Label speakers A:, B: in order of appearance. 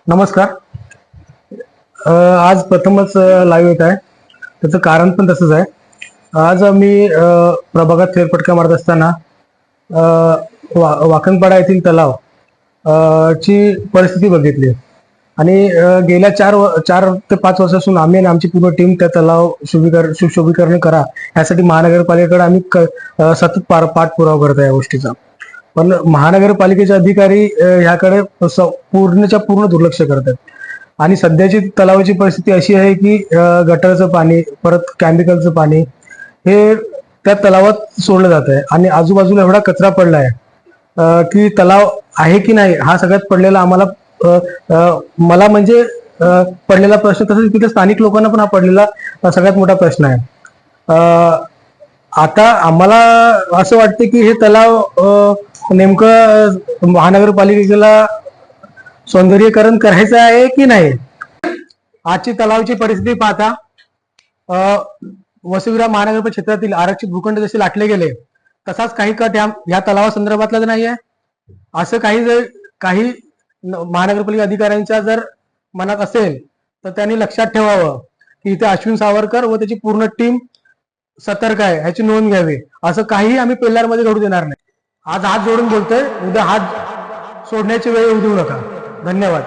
A: नमस्कार. आज प्रथमच लाईव्ह येत आहे. त्याचं कारण पण तसंच आहे. आज आम्ही प्रभागात फेरफटका मारत असताना वाकणपाडा येथील तलाव ची परिस्थिती बघितली आणि गेल्या 4 ते 5 वर्षापासून आम्ही आणि आमची पूर्ण टीम त्या तलाव सुशोभीकरण करा यासाठी महानगरपालिकेकडे आम्ही सतत पाठपुरावा करत आहे या गोष्टीचा. पण महानगरपालिकेचे अधिकारी ह्याकडे पूर्णच्या पूर्ण दुर्लक्ष करतात आणि सध्याची तलावाची परिस्थिती अशी आहे की गटारचं पाणी, परत केमिकलचं पाणी हे त्या तलावात सोडलं जात आहे आणि आजूबाजूला एवढा कचरा पडला आहे की तलाव आहे की नाही हा सगळ्यात पडलेला आम्हाला मला म्हणजे पडलेला प्रश्न, तसंच तिथे स्थानिक लोकांना पण हा पडलेला सगळ्यात मोठा प्रश्न आहे. आता आम्हाला असं वाटतं की हे तलाव नेमकं महानगरपालिकेला सौंदर्यीकरण करायचं आहे की नाही. आजची तलावाची परिस्थिती पाहता वसईविरार महानगरपालिका क्षेत्रातील आरक्षित भूखंड जसे लाटले गेले तसाच काही कट या तलावासंदर्भातला नाही आहे. असं काही महानगरपालिका अधिकाऱ्यांच्या जर मनात असेल तर त्यांनी लक्षात ठेवावं की इथे अश्विन सावरकर व त्याची पूर्ण टीम सतर्क आहे, ह्याची नोंद घ्यावी. असं काही आम्ही पेल्लारमध्ये घडू देणार नाही. आज हात जोडून बोलतोय, उद्या हात सोडण्याची वेळ येऊ देऊ नका. धन्यवाद.